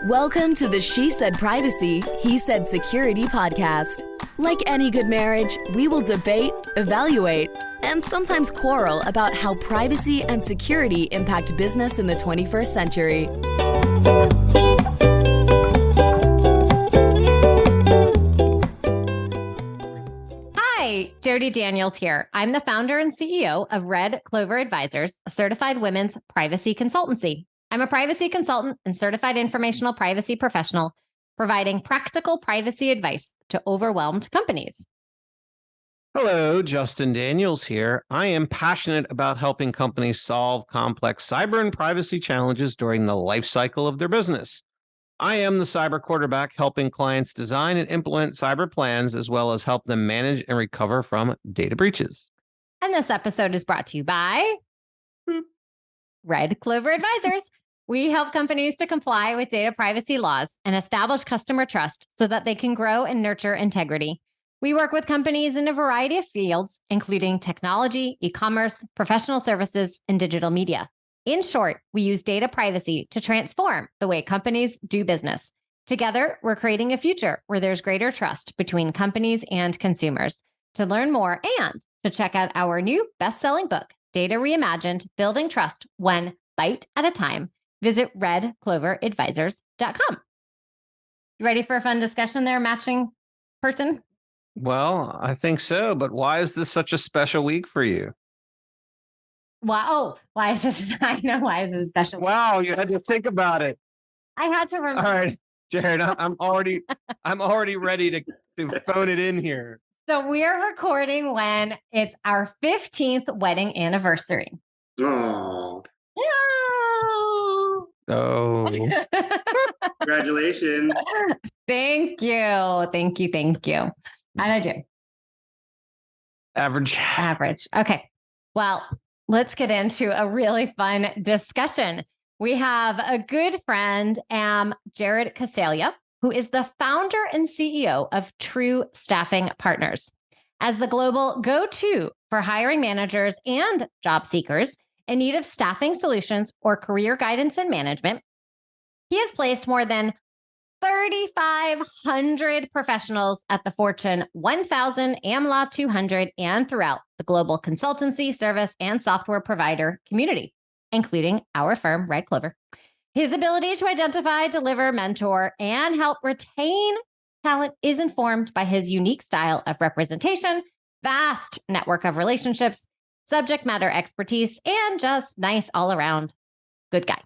Welcome to the She Said Privacy, He Said Security podcast. Like any good marriage, we will debate, evaluate, and sometimes quarrel about how privacy and security impact business in the 21st century. Hi, Jody Daniels here. I'm the founder and CEO of Red Clover Advisors, a certified women's privacy consultancy. I'm a privacy consultant and certified informational privacy professional, providing practical privacy advice to overwhelmed companies. Hello, Justin Daniels here. I am passionate about helping companies solve complex cyber and privacy challenges during the life cycle of their business. I am the cyber quarterback, helping clients design and implement cyber plans, as well as help them manage and recover from data breaches. And this episode is brought to you by Red Clover Advisors. We help companies to comply with data privacy laws and establish customer trust so that they can grow and nurture integrity. We work with companies in a variety of fields, including technology, e-commerce, professional services, and digital media. In short, we use data privacy to transform the way companies do business. Together, we're creating a future where there's greater trust between companies and consumers. To learn more and to check out our new best-selling book, Data Reimagined, Building Trust One Bite at a Time, visit redcloveradvisors.com. You ready for a fun discussion there, matching person? Well, I think so, but why is this such a special week for you? Wow. Why is this? I know why is this special? Wow, you had to think about it. I had to remember. All right, Jared, I'm already ready to phone it in here. So we're recording when it's our 15th wedding anniversary. Oh, Oh, congratulations. Thank you. Thank you. Thank you. How'd I do? average. Okay. Well, let's get into a really fun discussion. We have a good friend, Jared Coseglia, who is the founder and CEO of True Staffing Partners. As the global go-to for hiring managers and job seekers in need of staffing solutions or career guidance and management, he has placed more than 3,500 professionals at the Fortune 1000, AmLaw 200, and throughout the global consultancy, service, and software provider community, including our firm, Red Clover. His ability to identify, deliver, mentor, and help retain talent is informed by his unique style of representation, vast network of relationships, subject matter expertise, and just nice all around good guy.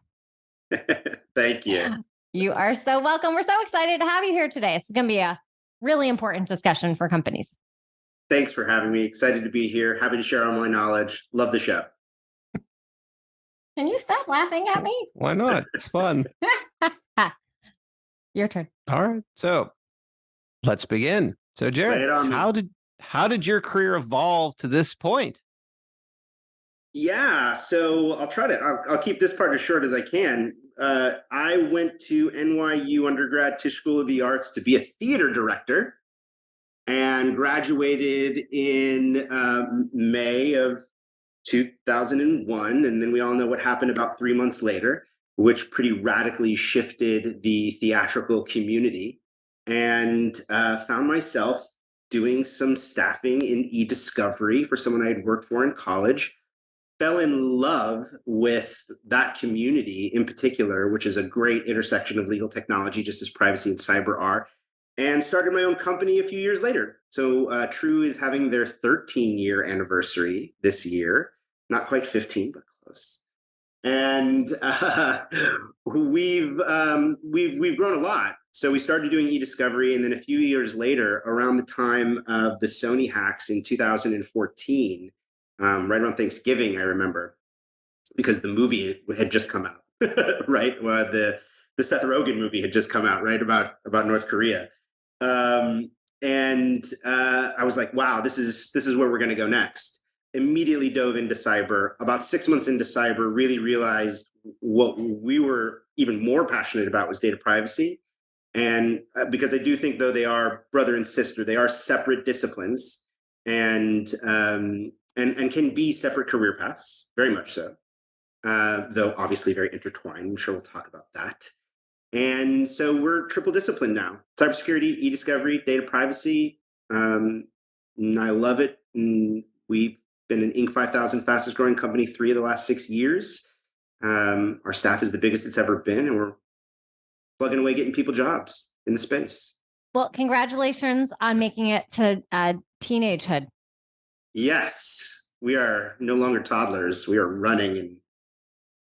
Thank you. You are so welcome. We're so excited to have you here today. This is going to be a really important discussion for companies. Thanks for having me. Excited to be here. Happy to share all my knowledge. Love the show. Can you stop laughing at me? Why not? It's fun. Your turn. All right, so let's begin. So, Jared, Lay it on me. how did your career evolve to this point? Yeah, so I'll keep this part as short as I can. I went to NYU undergrad Tisch School of the Arts to be a theater director and graduated in May of 2001. And then we all know what happened about 3 months later, which pretty radically shifted the theatrical community, and found myself doing some staffing in e-discovery for someone I had worked for in college. Fell in love with that community in particular, which is a great intersection of legal technology, just as privacy and cyber are, and started my own company a few years later. So True is having their 13-year anniversary this year, not quite 15, but close. And we've grown a lot. So we started doing e-discovery, and then a few years later, around the time of the Sony hacks in 2014, right around Thanksgiving, I remember, because the movie had just come out, right? Well, the Seth Rogen movie had just come out, right, about North Korea, and I was like, wow, this is where we're going to go next. Immediately dove into cyber. About 6 months into cyber, really realized what we were even more passionate about was data privacy, and because I do think, though they are brother and sister, they are separate disciplines, and can be separate career paths, very much so, though obviously very intertwined. I'm sure we'll talk about that. And so we're triple disciplined now: cybersecurity, e-discovery, data privacy. And I love it. And we've been an Inc. 5000 fastest growing company 3 of the last 6 years. Our staff is the biggest it's ever been, and we're plugging away getting people jobs in the space. Well, congratulations on making it to teenagehood. Yes, we are no longer toddlers. We are running and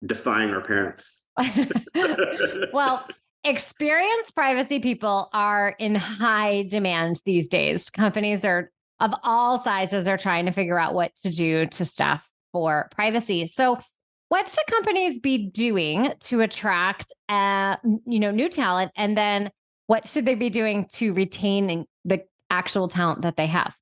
defying our parents. Well, experienced privacy people are in high demand these days. Companies are of all sizes are trying to figure out what to do to staff for privacy. So, what should companies be doing to attract new talent, and then what should they be doing to retain the actual talent that they have?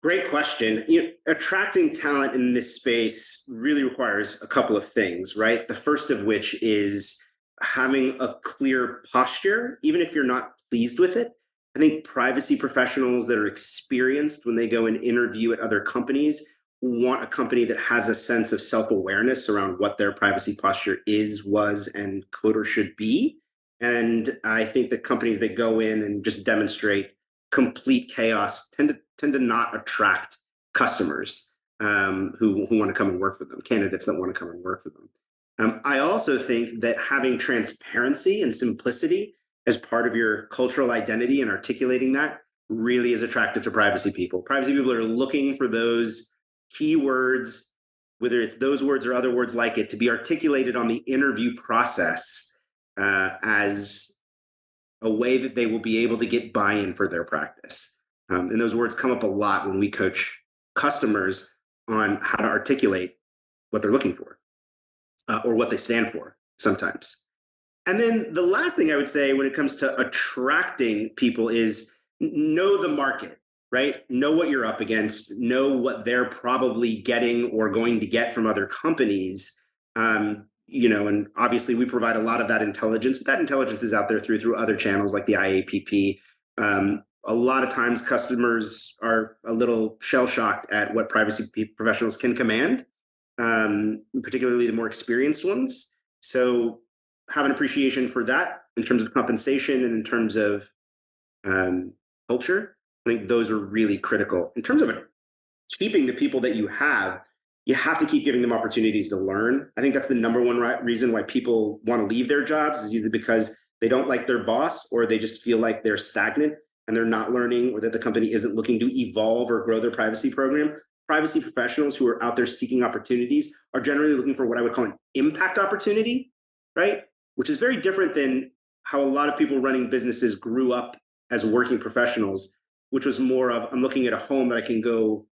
Great question. Attracting talent in this space really requires a couple of things, right? The first of which is having a clear posture, even if you're not pleased with it. I think privacy professionals that are experienced when they go and interview at other companies want a company that has a sense of self-awareness around what their privacy posture is, was, and could or should be. And I think that companies that go in and just demonstrate complete chaos tend to not attract customers who want to come and work for them, candidates that want to come and work for them. I also think that having transparency and simplicity as part of your cultural identity and articulating that really is attractive to privacy people. Privacy people are looking for those keywords, whether it's those words or other words like it, to be articulated on the interview process as a way that they will be able to get buy-in for their practice. And those words come up a lot when we coach customers on how to articulate what they're looking for or what they stand for sometimes. And then the last thing I would say when it comes to attracting people is know the market, right? Know what you're up against, know what they're probably getting or going to get from other companies. And obviously we provide a lot of that intelligence, but that intelligence is out there through other channels like the IAPP. A lot of times customers are a little shell-shocked at what privacy professionals can command, particularly the more experienced ones. So have an appreciation for that in terms of compensation and in terms of culture. I think those are really critical. In terms of keeping the people that you have to keep giving them opportunities to learn. I think that's the number one reason why people want to leave their jobs, is either because they don't like their boss or they just feel like they're stagnant and they're not learning, or that the company isn't looking to evolve or grow their privacy program. Privacy professionals who are out there seeking opportunities are generally looking for what I would call an impact opportunity, right? Which is very different than how a lot of people running businesses grew up as working professionals, which was more of, I'm looking at a home that I can go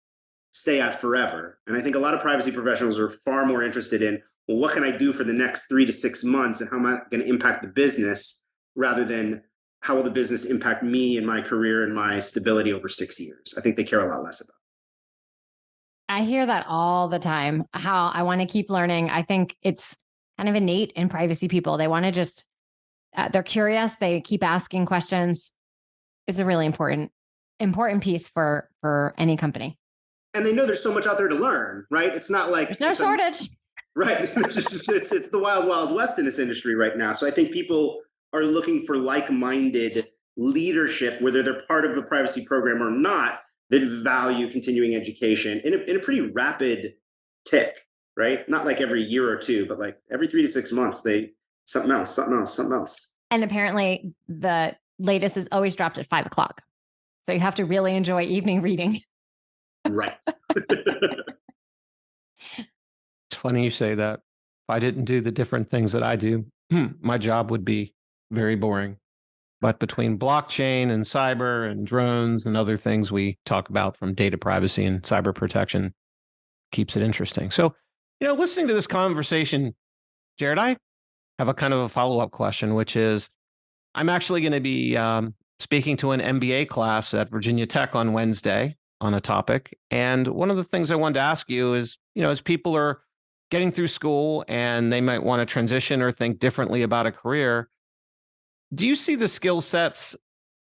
stay at forever. And I think a lot of privacy professionals are far more interested in, well, what can I do for the next 3 to 6 months and how am I going to impact the business, rather than how will the business impact me and my career and my stability over 6 years. I think they care a lot less about it. I hear that all the time, how I want to keep learning. I think it's kind of innate in privacy people. They want to just, they're curious. They keep asking questions. It's a really important piece for any company. And they know there's so much out there to learn, right? It's not like there's no shortage. Right. It's the wild, wild west in this industry right now. So I think people are looking for like-minded leadership, whether they're part of a privacy program or not, that value continuing education in a pretty rapid tick, right? Not like every year or two, but like every 3 to 6 months, something else. And apparently the latest is always dropped at 5:00. So you have to really enjoy evening reading. Right. It's funny you say that. If I didn't do the different things that I do, my job would be very boring. But between blockchain and cyber and drones and other things we talk about, from data privacy and cyber protection, keeps it interesting. So, listening to this conversation, Jared, I have a kind of a follow-up question, which is, I'm actually going to be speaking to an MBA class at Virginia Tech on Wednesday on a topic. And one of the things I wanted to ask you is, as people are getting through school and they might want to transition or think differently about a career, do you see the skill sets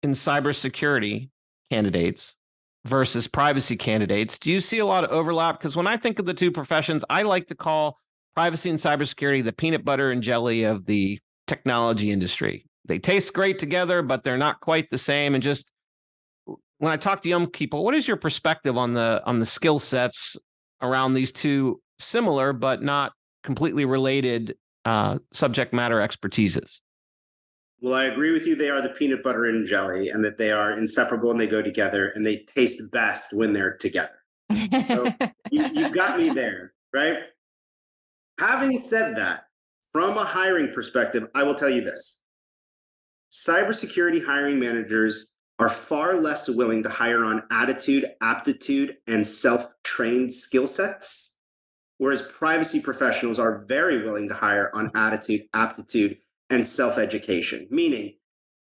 in cybersecurity candidates versus privacy candidates? Do you see a lot of overlap? Because when I think of the two professions, I like to call privacy and cybersecurity the peanut butter and jelly of the technology industry. They taste great together, but they're not quite the same. And just when I talk to young people, what is your perspective on the skill sets around these two similar but not completely related subject matter expertises? Well, I agree with you. They are the peanut butter and jelly, and that they are inseparable and they go together and they taste best when they're together. So you got me there, right? Having said that, from a hiring perspective, I will tell you this. Cybersecurity hiring managers are far less willing to hire on attitude, aptitude, and self-trained skill sets, whereas privacy professionals are very willing to hire on attitude, aptitude, and self-education. Meaning,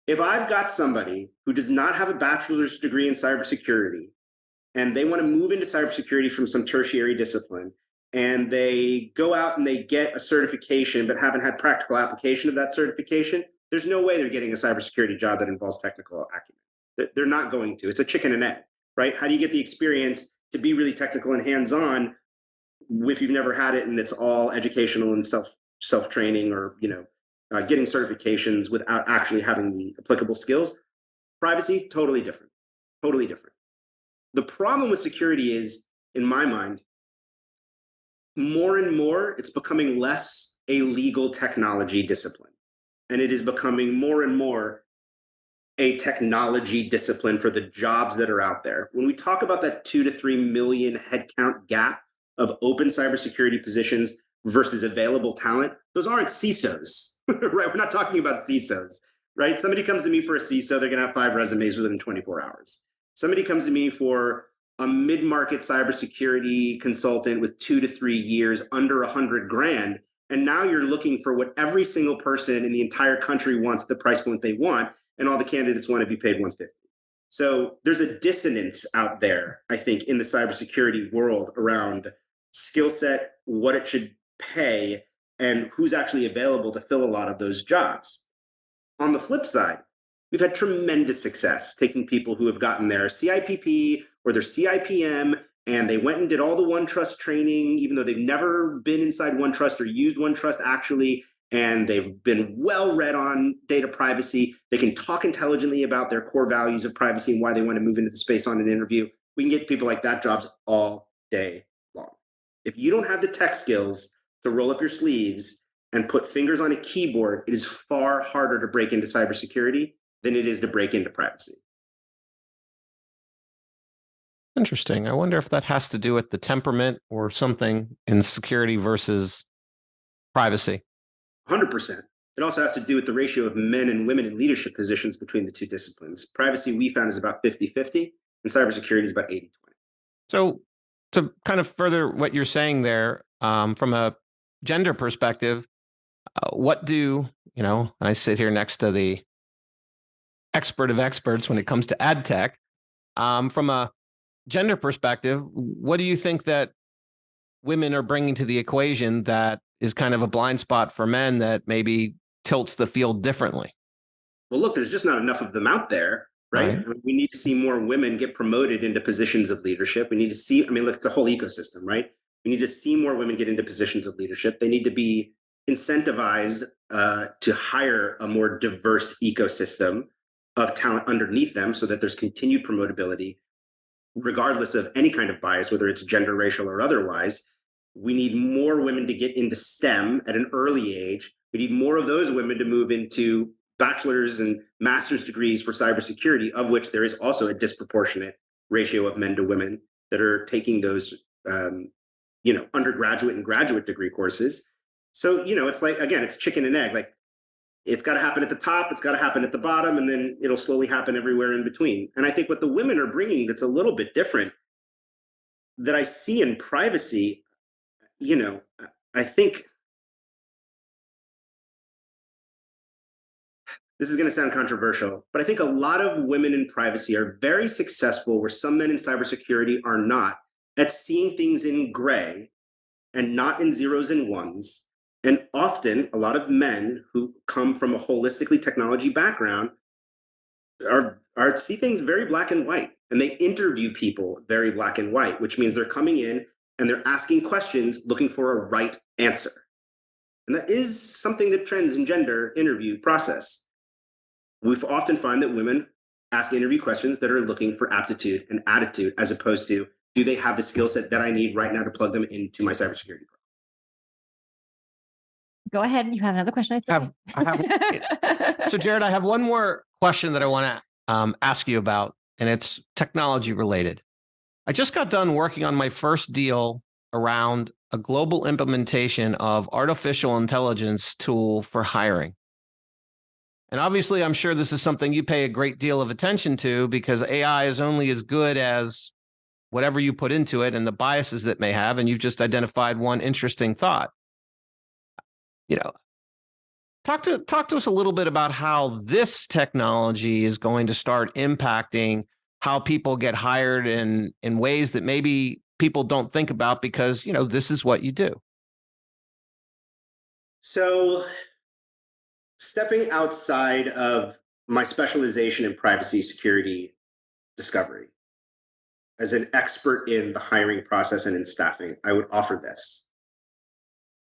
if I've got somebody who does not have a bachelor's degree in cybersecurity and they want to move into cybersecurity from some tertiary discipline, and they go out and they get a certification but haven't had practical application of that certification, there's no way they're getting a cybersecurity job that involves technical acumen. They're not going to. It's a chicken and egg, right? How do you get the experience to be really technical and hands-on if you've never had it and it's all educational and self-training, or getting certifications without actually having the applicable skills? Privacy, totally different. Totally different. The problem with security is, in my mind, more and more it's becoming less a legal technology discipline. And it is becoming more and more a technology discipline for the jobs that are out there. When we talk about that 2 to 3 million headcount gap of open cybersecurity positions versus available talent, those aren't CISOs, right? We're not talking about CISOs, right? Somebody comes to me for a CISO, they're gonna have 5 resumes within 24 hours. Somebody comes to me for a mid-market cybersecurity consultant with 2 to 3 years under 100 grand. And now you're looking for what every single person in the entire country wants, the price point they want, and all the candidates want to be paid 150. So there's a dissonance out there, I think, in the cybersecurity world around skill set, what it should pay, and who's actually available to fill a lot of those jobs. On the flip side, we've had tremendous success taking people who have gotten their CIPP or their CIPM, and they went and did all the OneTrust training, even though they've never been inside OneTrust or used OneTrust actually, and they've been well read on data privacy. They can talk intelligently about their core values of privacy and why they want to move into the space on an interview. We can get people like that jobs all day long. If you don't have the tech skills to roll up your sleeves and put fingers on a keyboard, it is far harder to break into cybersecurity than it is to break into privacy. Interesting. I wonder if that has to do with the temperament or something in security versus privacy. 100%. It also has to do with the ratio of men and women in leadership positions between the two disciplines. Privacy, we found, is about 50-50, and cybersecurity is about 80-20. So to kind of further what you're saying there, from a gender perspective, what do, I sit here next to the expert of experts when it comes to ad tech. From a gender perspective, what do you think that women are bringing to the equation that is kind of a blind spot for men that maybe tilts the field differently? Well, look, there's just not enough of them out there, right? I mean, we need to see more women get promoted into positions of leadership. We need to see, look, it's a whole ecosystem, right? We need to see more women get into positions of leadership. They need to be incentivized to hire a more diverse ecosystem of talent underneath them so that there's continued promotability, regardless of any kind of bias, whether it's gender, racial, or otherwise. We need more women to get into STEM at an early age. We need more of those women to move into bachelor's and master's degrees for cybersecurity, of which there is also a disproportionate ratio of men to women that are taking those, undergraduate and graduate degree courses. So, it's like, again, it's chicken and egg. Like, it's got to happen at the top, it's got to happen at the bottom, and then it'll slowly happen everywhere in between. And I think what the women are bringing that's a little bit different that I see in privacy, I think this is going to sound controversial, but I think a lot of women in privacy are very successful where some men in cybersecurity are not, at seeing things in gray and not in zeros and ones. And often a lot of men who come from a holistically technology background are see things very black and white, and they interview people very black and white, which means they're coming in and they're asking questions looking for a right answer. And that is something that trends in gender interview process. We often find that women ask interview questions that are looking for aptitude and attitude, as opposed to, do they have the skill set that I need right now to plug them into my cybersecurity program? Go ahead. You have another question. So Jared, I have one more question that I want to ask you about, and it's technology related. I just got done working on my first deal around a global implementation of artificial intelligence tool for hiring. And obviously, I'm sure this is something you pay a great deal of attention to, because AI is only as good as whatever you put into it and the biases that may have. And you've just identified one interesting thought. Talk to us a little bit about how this technology is going to start impacting how people get hired in ways that maybe people don't think about, because this is what you do. So, stepping outside of my specialization in privacy security discovery, as an expert in the hiring process and in staffing, I would offer this.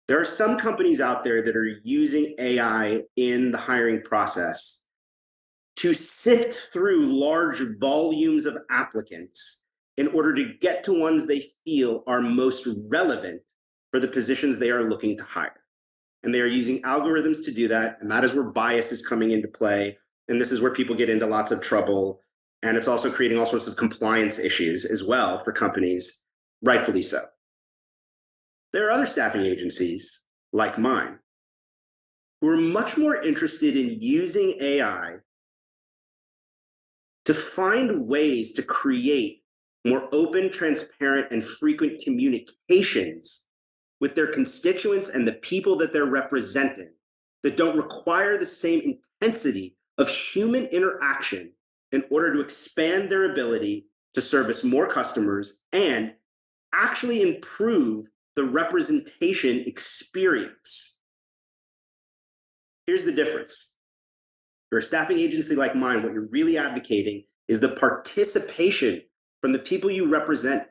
There are some companies out there that are using AI in the hiring process to sift through large volumes of applicants in order to get to ones they feel are most relevant for the positions they are looking to hire. And they are using algorithms to do that. And that is where bias is coming into play. And this is where people get into lots of trouble. And it's also creating all sorts of compliance issues as well for companies, rightfully so. There are other staffing agencies like mine who are much more interested in using AI to find ways to create more open, transparent, and frequent communications with their constituents and the people that they're representing, that don't require the same intensity of human interaction in order to expand their ability to service more customers and actually improve the representation experience. Here's the difference. For a staffing agency like mine, what you're really advocating is the participation from the people you represent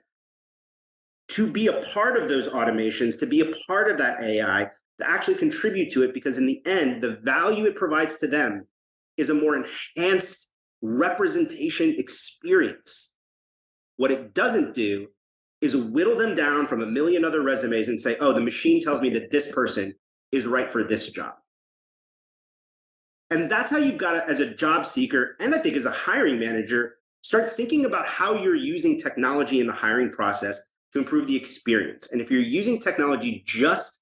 to be a part of those automations, to be a part of that AI, to actually contribute to it, because in the end, the value it provides to them is a more enhanced representation experience. What it doesn't do is whittle them down from a million other resumes and say, oh, the machine tells me that this person is right for this job. And that's how you've got to, as a job seeker, and I think as a hiring manager, start thinking about how you're using technology in the hiring process to improve the experience. And if you're using technology just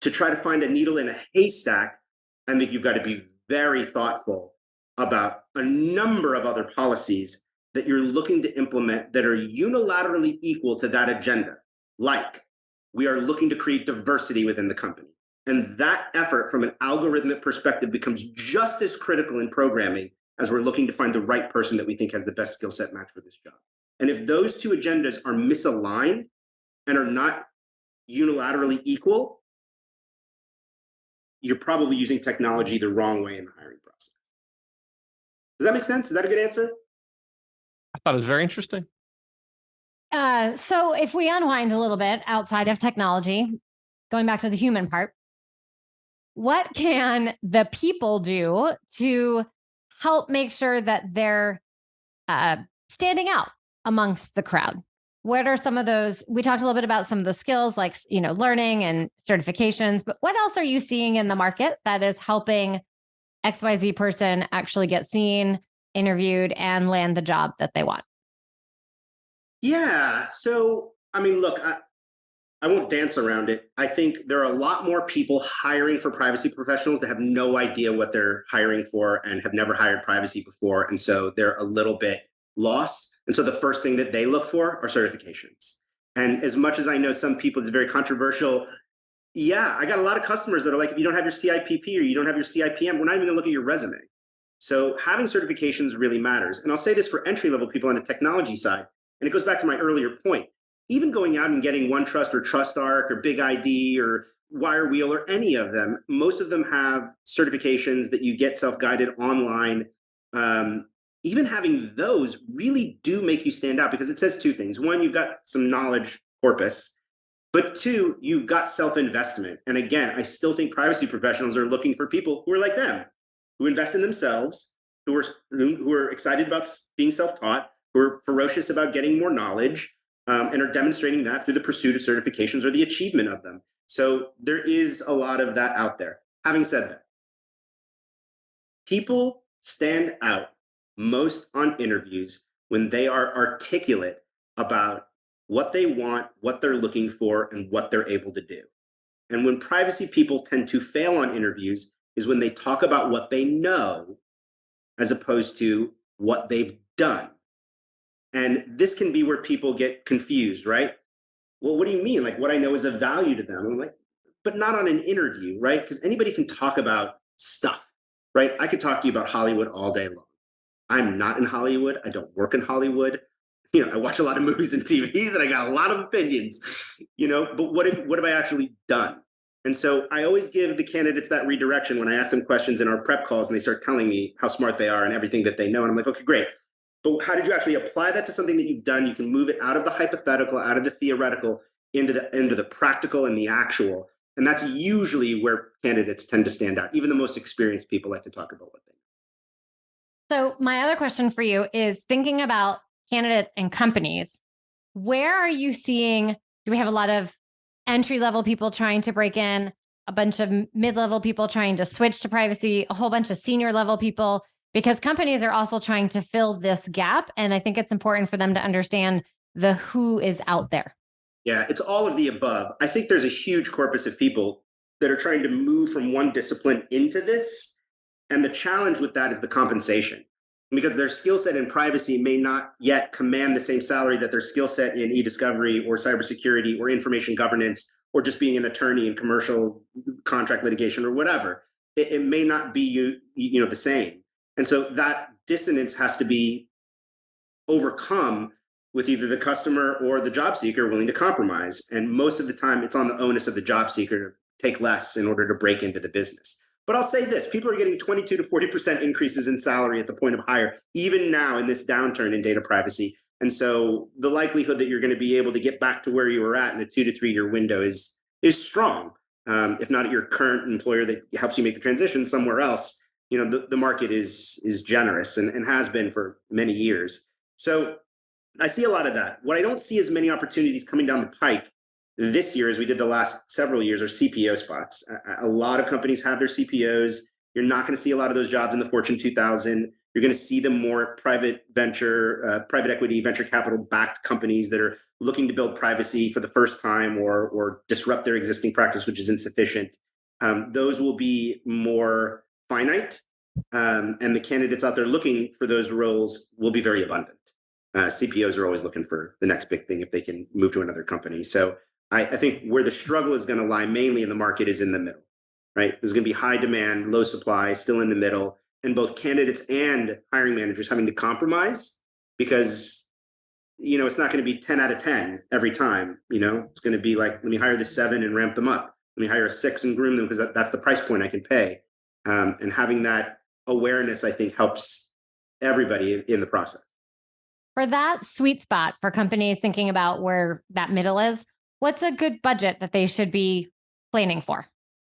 to try to find a needle in a haystack, I think you've got to be very thoughtful about a number of other policies that you're looking to implement that are unilaterally equal to that agenda. Like, we are looking to create diversity within the company. And that effort from an algorithmic perspective becomes just as critical in programming as we're looking to find the right person that we think has the best skill set match for this job. And if those two agendas are misaligned and are not unilaterally equal, you're probably using technology the wrong way in the hiring process. Does that make sense? Is that a good answer? I thought it was very interesting. So if we unwind a little bit outside of technology, going back to the human part, what can the people do to help make sure that they're standing out amongst the crowd? What are some of those? We talked a little bit about some of the skills like, learning and certifications, but what else are you seeing in the market that is helping XYZ person actually get seen, interviewed, and land the job that they want? Yeah. So, look, I won't dance around it. I think there are a lot more people hiring for privacy professionals that have no idea what they're hiring for and have never hired privacy before. And so they're a little bit lost. And so the first thing that they look for are certifications. And as much as I know some people, it's very controversial. Yeah, I got a lot of customers that are like, if you don't have your CIPP or you don't have your CIPM, we're not even gonna look at your resume. So having certifications really matters. And I'll say this for entry-level people on the technology side, and it goes back to my earlier point. Even going out and getting OneTrust or TrustArc or Big ID or Wirewheel or any of them, most of them have certifications that you get self-guided online. Even having those really do make you stand out, because it says two things. One, you've got some knowledge corpus. But two, you've got self-investment. And again, I still think privacy professionals are looking for people who are like them, who invest in themselves, who are excited about being self-taught, who are ferocious about getting more knowledge, and are demonstrating that through the pursuit of certifications or the achievement of them. So there is a lot of that out there. Having said that, people stand out most on interviews when they are articulate about what they want, what they're looking for, and what they're able to do. And when privacy people tend to fail on interviews is when they talk about what they know as opposed to what they've done. And this can be where people get confused, right? Well, what do you mean? Like, what I know is of value to them. I'm like, but not on an interview, right? Because anybody can talk about stuff, right? I could talk to you about Hollywood all day long. I'm not in Hollywood. I don't work in Hollywood. I watch a lot of movies and TVs, and I got a lot of opinions, but what have I actually done? And so I always give the candidates that redirection when I ask them questions in our prep calls and they start telling me how smart they are and everything that they know. And I'm like, okay, great. But how did you actually apply that to something that you've done? You can move it out of the hypothetical, out of the theoretical, into the practical and the actual. And that's usually where candidates tend to stand out. Even the most experienced people like to talk about what they know. So my other question for you is thinking about candidates and companies. Where are you seeing, do we have a lot of entry-level people trying to break in, a bunch of mid-level people trying to switch to privacy, a whole bunch of senior-level people? Because companies are also trying to fill this gap. And I think it's important for them to understand the who is out there. Yeah, it's all of the above. I think there's a huge corpus of people that are trying to move from one discipline into this. And the challenge with that is the compensation, because their skill set in privacy may not yet command the same salary that their skill set in e-discovery or cybersecurity or information governance or just being an attorney in commercial contract litigation or whatever. It may not be the same. And so that dissonance has to be overcome with either the customer or the job seeker willing to compromise. And most of the time, it's on the onus of the job seeker to take less in order to break into the business. But I'll say this, people are getting 22 to 40% increases in salary at the point of hire, even now in this downturn in data privacy. And so the likelihood that you're going to be able to get back to where you were at in a 2 to 3 year window is strong. If not at your current employer that helps you make the transition somewhere else, the market is generous and has been for many years. So I see a lot of that. What I don't see as many opportunities coming down the pike this year, as we did the last several years, are CPO spots. A lot of companies have their CPOs. You're not going to see a lot of those jobs in the Fortune 2000. You're going to see them more private equity, venture capital backed companies that are looking to build privacy for the first time or disrupt their existing practice, which is insufficient. Those will be more finite, and the candidates out there looking for those roles will be very abundant. CPOs are always looking for the next big thing if they can move to another company. So I think where the struggle is going to lie mainly in the market is in the middle, right? There's going to be high demand, low supply, still in the middle, and both candidates and hiring managers having to compromise because, it's not going to be 10 out of 10 every time. It's going to be like, let me hire the 7 and ramp them up. Let me hire a 6 and groom them because that's the price point I can pay. And having that awareness, I think, helps everybody in the process. For that sweet spot for companies thinking about where that middle is, what's a good budget that they should be planning for?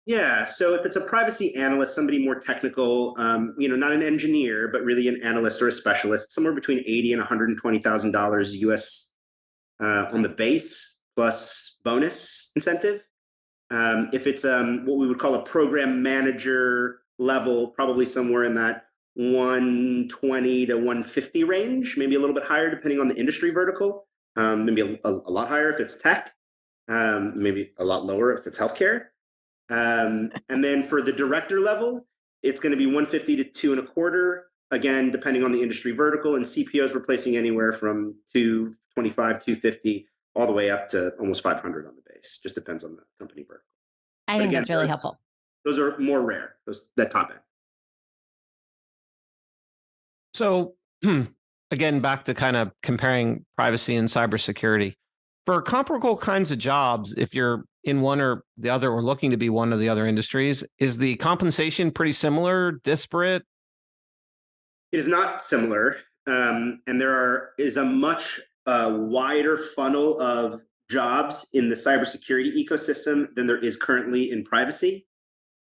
Yeah, so if it's a privacy analyst, somebody more technical, not an engineer, but really an analyst or a specialist, somewhere between $80,000 and $120,000 US on the base plus bonus incentive. If it's what we would call a program manager level, probably somewhere in that 120 to 150 range, maybe a little bit higher depending on the industry vertical, maybe a lot higher if it's tech, maybe a lot lower if it's healthcare. And then for the director level, it's going to be 150 to 2.25, again, depending on the industry vertical, and CPOs replacing anywhere from 225, 250, all the way up to almost 500 on the base. Just depends on the company vertical. I think that's really helpful. Those are more rare, that top end. So again, back to kind of comparing privacy and cybersecurity. For comparable kinds of jobs, if you're in one or the other or looking to be one of the other industries, is the compensation pretty similar, disparate? It is not similar. And there is a much wider funnel of jobs in the cybersecurity ecosystem than there is currently in privacy.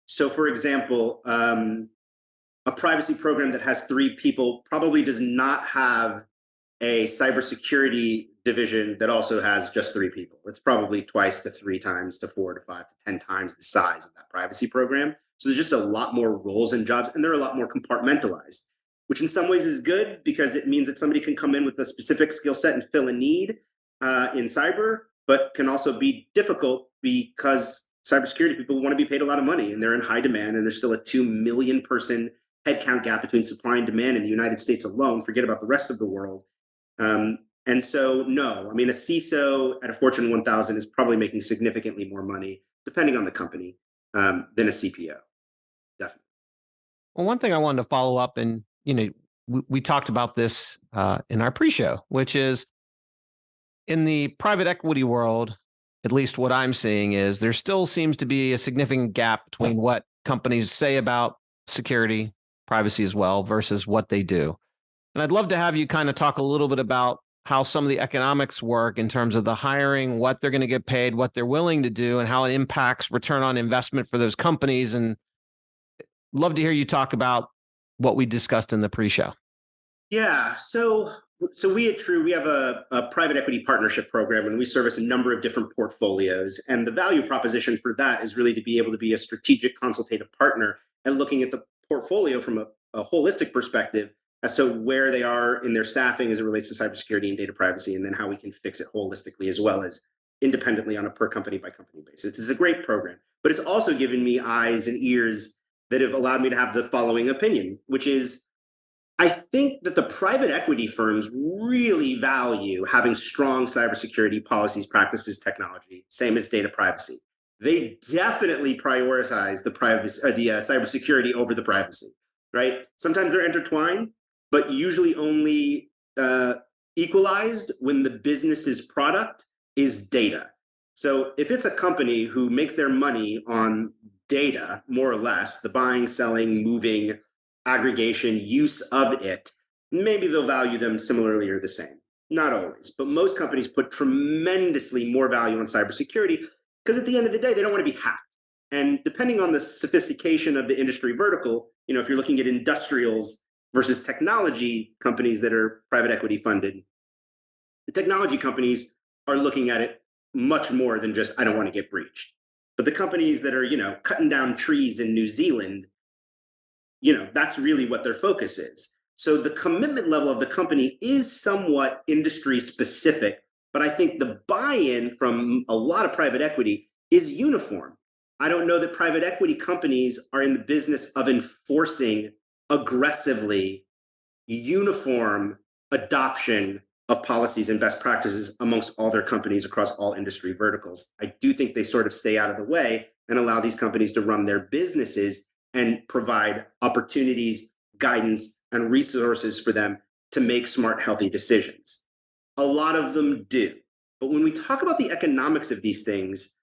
So, for example, a privacy program that has 3 people probably does not have a cybersecurity division that also has just 3 people. It's probably twice to 3 times to 4 to 5 to 10 times the size of that privacy program. So there's just a lot more roles and jobs, and they're a lot more compartmentalized, which in some ways is good because it means that somebody can come in with a specific skill set and fill a need in cyber, but can also be difficult because cybersecurity people want to be paid a lot of money and they're in high demand, and there's still a 2 million person headcount gap between supply and demand in the United States alone. Forget about the rest of the world. And so, no, I mean, a CISO at a Fortune 1000 is probably making significantly more money, depending on the company, than a CPO. Definitely. Well, one thing I wanted to follow up, and we talked about this in our pre-show, which is in the private equity world, at least what I'm seeing is there still seems to be a significant gap between what companies say about security, privacy as well, versus what they do. And I'd love to have you kind of talk a little bit about how some of the economics work in terms of the hiring, what they're going to get paid, what they're willing to do, and how it impacts return on investment for those companies. And love to hear you talk about what we discussed in the pre-show. Yeah. So we at True, we have a private equity partnership program, and we service a number of different portfolios. And the value proposition for that is really to be able to be a strategic consultative partner and looking at the portfolio from a holistic perspective as to where they are in their staffing as it relates to cybersecurity and data privacy, and then how we can fix it holistically as well as independently on a per company by company basis. It's a great program, but it's also given me eyes and ears that have allowed me to have the following opinion, which is I think that the private equity firms really value having strong cybersecurity policies, practices, technology, same as data privacy. They definitely prioritize the privacy or the cybersecurity over the privacy, right? Sometimes they're intertwined, but usually only equalized when the business's product is data. So if it's a company who makes their money on data, more or less, the buying, selling, moving, aggregation, use of it, maybe they'll value them similarly or the same. Not always, but most companies put tremendously more value on cybersecurity because at the end of the day, they don't want to be hacked. And depending on the sophistication of the industry vertical, if you're looking at industrials versus technology companies that are private equity funded, the technology companies are looking at it much more than just, I don't want to get breached. But the companies that are, cutting down trees in New Zealand, that's really what their focus is. So the commitment level of the company is somewhat industry specific, but I think the buy-in from a lot of private equity is uniform. I don't know that private equity companies are in the business of enforcing aggressively uniform adoption of policies and best practices amongst all their companies across all industry verticals. I do think they sort of stay out of the way and allow these companies to run their businesses and provide opportunities, guidance, and resources for them to make smart, healthy decisions. A lot of them do. But when we talk about the economics of these things,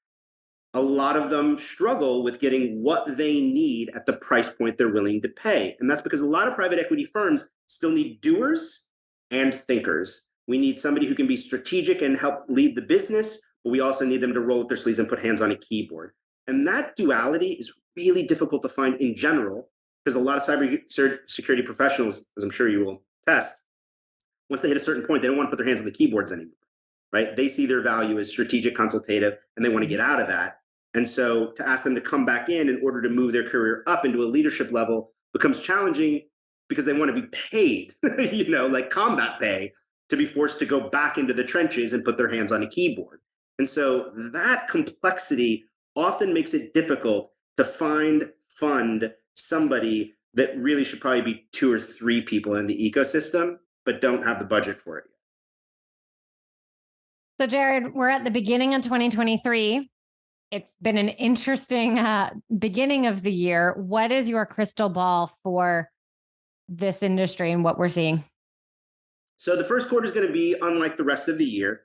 a lot of them struggle with getting what they need at the price point they're willing to pay. And that's because a lot of private equity firms still need doers and thinkers. We need somebody who can be strategic and help lead the business, but we also need them to roll up their sleeves and put hands on a keyboard. And that duality is really difficult to find in general, because a lot of cybersecurity professionals, as I'm sure you will test, once they hit a certain point, they don't want to put their hands on the keyboards anymore, right? They see their value as strategic, consultative, and they want to get out of that. And so to ask them to come back in order to move their career up into a leadership level becomes challenging because they want to be paid, like combat pay, to be forced to go back into the trenches and put their hands on a keyboard. And so that complexity often makes it difficult to fund somebody that really should probably be 2 or 3 people in the ecosystem, but don't have the budget for it So yet. Jared, we're at the beginning of 2023. It's been an interesting beginning of the year. What is your crystal ball for this industry and what we're seeing? So the first quarter is going to be unlike the rest of the year.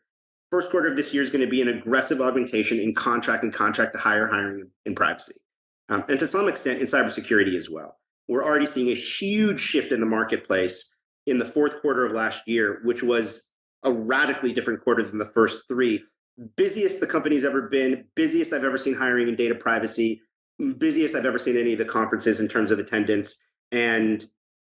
First quarter of this year is going to be an aggressive augmentation in contract and contract to hire hiring in privacy. And to some extent in cybersecurity as well. We're already seeing a huge shift in the marketplace in the fourth quarter of last year, which was a radically different quarter than the first 3. busiest the company's ever been, busiest I've ever seen hiring in data privacy, busiest I've ever seen any of the conferences in terms of attendance, and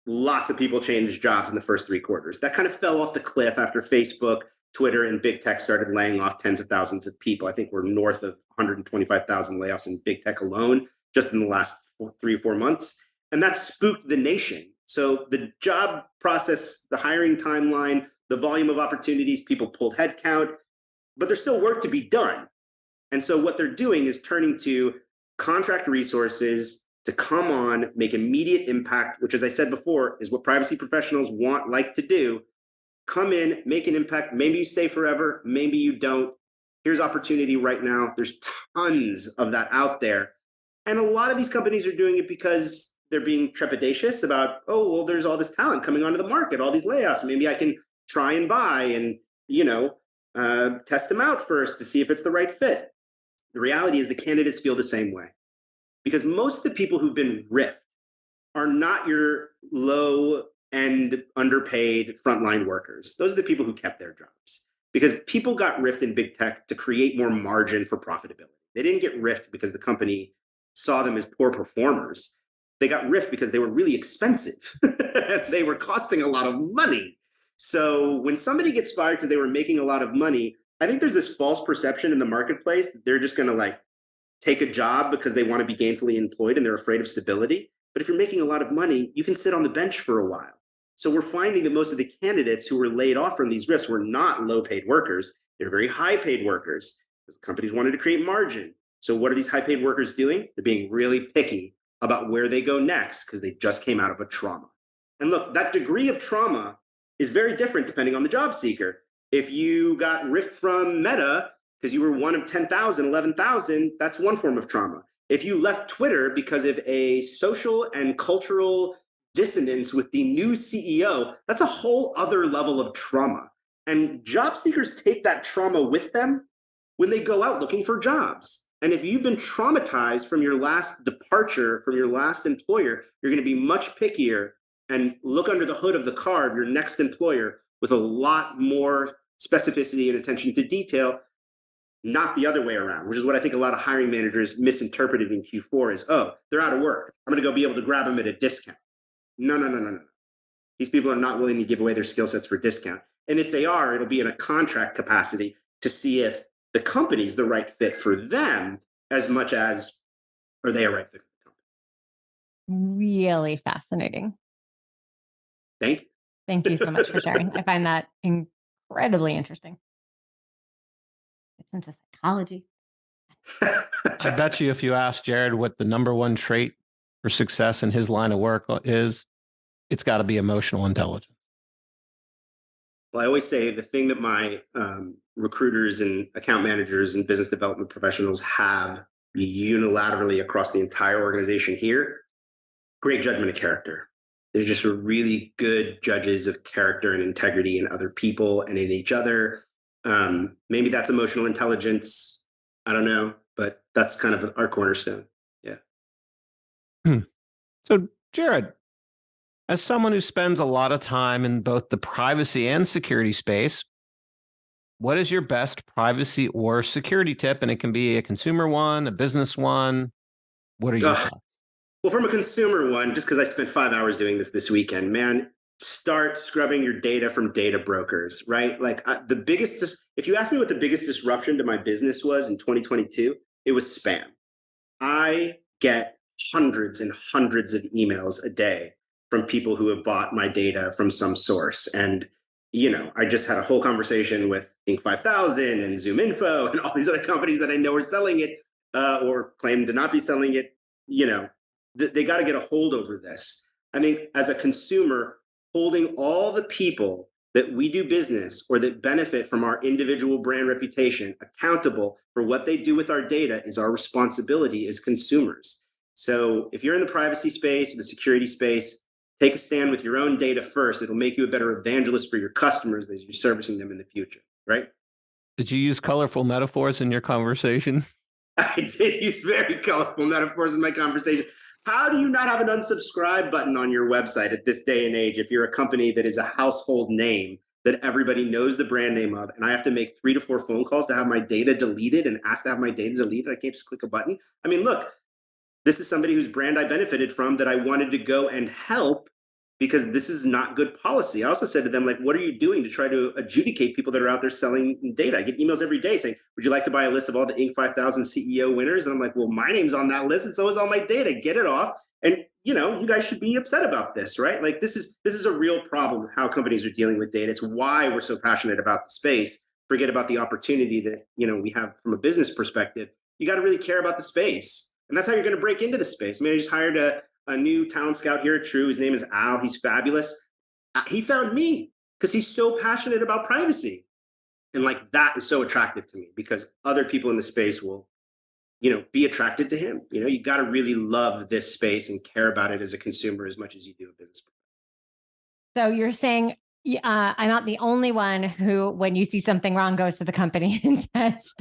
lots of people changed jobs in the first 3 quarters. That kind of fell off the cliff after Facebook, Twitter, and big tech started laying off tens of thousands of people. I think we're north of 125,000 layoffs in big tech alone just in the last 3 or 4 months. And that spooked the nation. So the job process, the hiring timeline, the volume of opportunities, people pulled headcount, but there's still work to be done. And so what they're doing is turning to contract resources to come on, make immediate impact, which, as I said before, is what privacy professionals like to do. Come in, make an impact. Maybe you stay forever, maybe you don't. Here's opportunity right now. There's tons of that out there. And a lot of these companies are doing it because they're being trepidatious about, oh, well, there's all this talent coming onto the market, all these layoffs. Maybe I can try and buy and, test them out first to see if it's the right fit. The reality is the candidates feel the same way, because most of the people who've been riffed are not your low and underpaid frontline workers. Those are the people who kept their jobs, because people got riffed in big tech to create more margin for profitability. They didn't get riffed because the company saw them as poor performers. They got riffed because they were really expensive. They were costing a lot of money. So when somebody gets fired because they were making a lot of money, I think there's this false perception in the marketplace that they're just going to take a job because they want to be gainfully employed and they're afraid of stability. But if you're making a lot of money, you can sit on the bench for a while. So we're finding that most of the candidates who were laid off from these rifts were not low-paid workers. They're very high-paid workers because companies wanted to create margin. So what are these high-paid workers doing? They're being really picky about where they go next because they just came out of a trauma. And look, that degree of trauma is very different depending on the job seeker. If you got riffed from Meta because you were one of 10,000, 11,000, that's one form of trauma. If you left Twitter because of a social and cultural dissonance with the new CEO, that's a whole other level of trauma. And job seekers take that trauma with them when they go out looking for jobs. And if you've been traumatized from your last departure, from your last employer, you're going to be much pickier and look under the hood of the car of your next employer with a lot more specificity and attention to detail, not the other way around, which is what I think a lot of hiring managers misinterpreted in Q4 is, oh, they're out of work. I'm going to go be able to grab them at a discount. No. These people are not willing to give away their skill sets for discount. And if they are, it'll be in a contract capacity to see if the company's the right fit for them as much as are they a right fit for the company. Really fascinating. Thank you. Thank you so much for sharing. I find that incredibly interesting. It's into psychology. I bet you if you ask Jared what the number one trait for success in his line of work is, it's got to be emotional intelligence. Well, I always say the thing that my recruiters and account managers and business development professionals have unilaterally across the entire organization here, great judgment of character. They're just really good judges of character and integrity in other people and in each other. Maybe that's emotional intelligence. I don't know, but that's kind of our cornerstone. Yeah. So, Jared, as someone who spends a lot of time in both the privacy and security space, what is your best privacy or security tip? And it can be a consumer one, a business one. What are your thoughts? Well, from a consumer one, just because I spent 5 hours doing this weekend, man, start scrubbing your data from data brokers, right? If you ask me what the biggest disruption to my business was in 2022, it was spam. I get hundreds and hundreds of emails a day from people who have bought my data from some source. And, I just had a whole conversation with Inc. 5000 and Zoom Info and all these other companies that I know are selling it or claim to not be selling it. They got to get a hold over this. I think as a consumer, holding all the people that we do business or that benefit from our individual brand reputation accountable for what they do with our data is our responsibility as consumers. So if you're in the privacy space, the security space, take a stand with your own data first. It'll make you a better evangelist for your customers as you're servicing them in the future, right? Did you use colorful metaphors in your conversation? I did use very colorful metaphors in my conversation. How do you not have an unsubscribe button on your website at this day and age if you're a company that is a household name that everybody knows the brand name of, and I have to make 3 to 4 phone calls to have my data deleted and ask to have my data deleted. I can't just click a button. I mean, look, this is somebody whose brand I benefited from that I wanted to go and help, because this is not good policy. I also said to them, like, what are you doing to try to adjudicate people that are out there selling data? I get emails every day saying, would you like to buy a list of all the Inc. 5000 CEO winners? And I'm like, well, my name's on that list, and so is all my data. Get it off. And you guys should be upset about this, right? Like, this is a real problem, how companies are dealing with data. It's why we're so passionate about the space. Forget about the opportunity that we have from a business perspective. You got to really care about the space, and that's how you're going to break into the space. I mean, I just hired a new talent scout here at True. His name is Al. He's fabulous. He found me because he's so passionate about privacy, and like that is so attractive to me, because other people in the space will be attracted to him. You got to really love this space and care about it as a consumer as much as you do a business. So you're saying I'm not the only one who, when you see something wrong, goes to the company and says,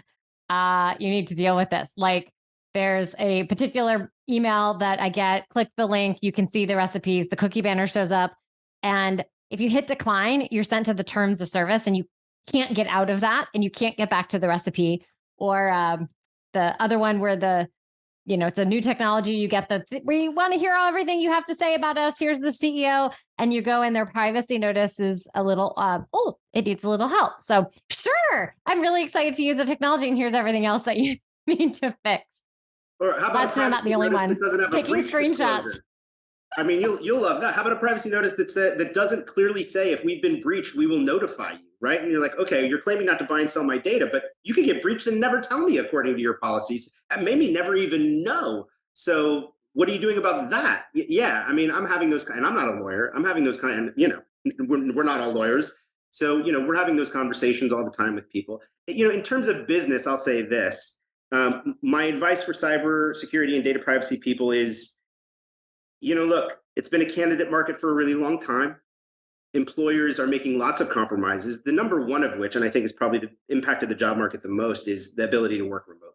you need to deal with this. Like, there's a particular email that I get, click the link, you can see the recipes, the cookie banner shows up. And if you hit decline, you're sent to the terms of service, and you can't get out of that, and you can't get back to the recipe. Or the other one where it's a new technology, you get we want to hear everything you have to say about us. Here's the CEO, and you go in, their privacy notice is a little, it needs a little help. So sure, I'm really excited to use the technology, and here's everything else that you need to fix. Or how about I'm not the only one that doesn't have taking a breach screenshots. disclosure? I mean, you'll love that. How about a privacy notice that doesn't clearly say, if we've been breached, we will notify you, right? And you're like, okay, you're claiming not to buy and sell my data, but you can get breached and never tell me according to your policies, and maybe never even know. So what are you doing about that? Yeah, I mean, I'm having those, and I'm not a lawyer. I'm having those we're not all lawyers. So, we're having those conversations all the time with people. In terms of business, I'll say this. My advice for cybersecurity and data privacy people is, look, it's been a candidate market for a really long time. Employers are making lots of compromises. The number one of which, and I think is probably the impacted the job market the most, is the ability to work remotely.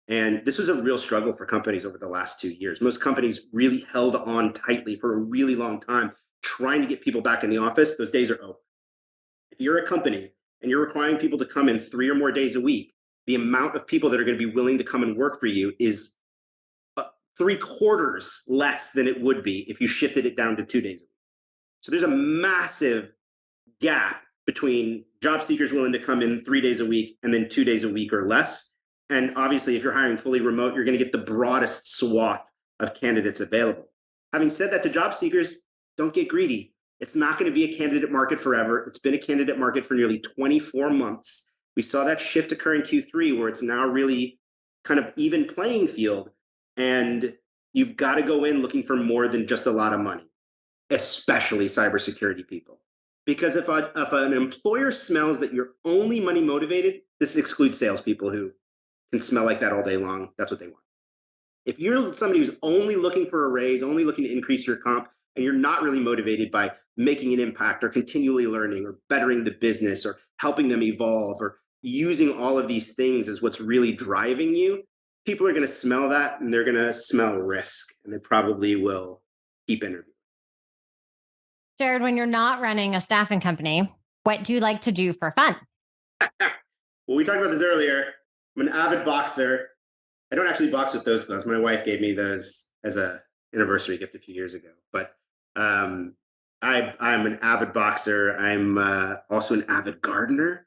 And this was a real struggle for companies over the last 2 years. Most companies really held on tightly for a really long time, trying to get people back in the office. Those days are over. If you're a company and you're requiring people to come in 3 or more days a week, the amount of people that are going to be willing to come and work for you is 3/4 less than it would be if you shifted it down to 2 days a week. So there's a massive gap between job seekers willing to come in 3 days a week and then 2 days a week or less. And obviously, if you're hiring fully remote, you're going to get the broadest swath of candidates available. Having said that, to job seekers, don't get greedy. It's not going to be a candidate market forever. It's been a candidate market for nearly 24 months. We saw that shift occur in Q3, where it's now really kind of even playing field. And you've got to go in looking for more than just a lot of money, especially cybersecurity people. Because if an employer smells that you're only money motivated, this excludes salespeople who can smell like that all day long. That's what they want. If you're somebody who's only looking for a raise, only looking to increase your comp, and you're not really motivated by making an impact or continually learning or bettering the business or helping them evolve or using all of these things as what's really driving you, people are going to smell that, and they're going to smell risk, and they probably will keep interviewing. Jared, when you're not running a staffing company, what do you like to do for fun? Well, we talked about this earlier. I'm an avid boxer. I don't actually box with those gloves. My wife gave me those as an anniversary gift a few years ago. But I'm an avid boxer. I'm also an avid gardener.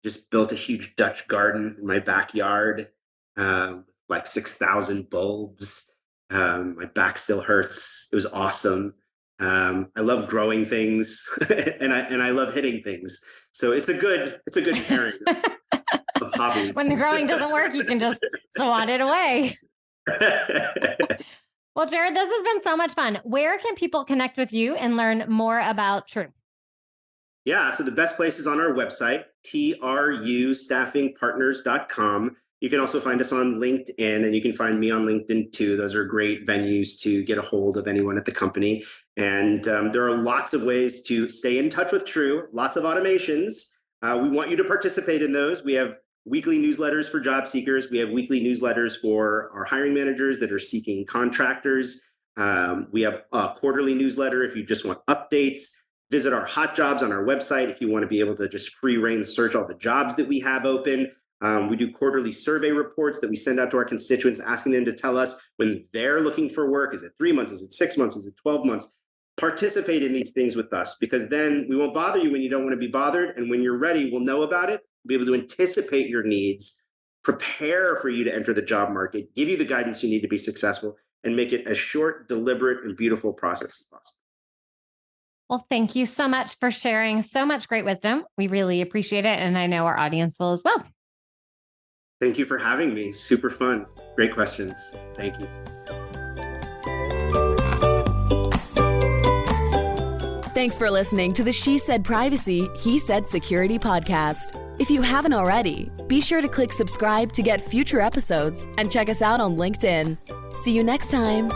Just built a huge Dutch garden in my backyard, like 6,000 bulbs. My back still hurts. It was awesome. I love growing things, and I love hitting things. So it's a good pairing of hobbies. When the growing doesn't work, you can just swat it away. Well, Jared, this has been so much fun. Where can people connect with you and learn more about True? Yeah, so the best place is on our website, trustaffingpartners.com. You can also find us on LinkedIn, and you can find me on LinkedIn too. Those are great venues to get a hold of anyone at the company. And there are lots of ways to stay in touch with True, lots of automations. We want you to participate in those. We have weekly newsletters for job seekers. We have weekly newsletters for our hiring managers that are seeking contractors. We have a quarterly newsletter if you just want updates. Visit our hot jobs on our website if you want to be able to just free reign search all the jobs that we have open. We do quarterly survey reports that we send out to our constituents, asking them to tell us when they're looking for work. Is it 3 months? Is it 6 months? Is it 12 months? Participate in these things with us, because then we won't bother you when you don't want to be bothered. And when you're ready, we'll know about it, be able to anticipate your needs, prepare for you to enter the job market, give you the guidance you need to be successful, and make it a short, deliberate, and beautiful process as possible. Well, thank you so much for sharing so much great wisdom. We really appreciate it. And I know our audience will as well. Thank you for having me. Super fun. Great questions. Thank you. Thanks for listening to the She Said Privacy, He Said Security podcast. If you haven't already, be sure to click subscribe to get future episodes and check us out on LinkedIn. See you next time.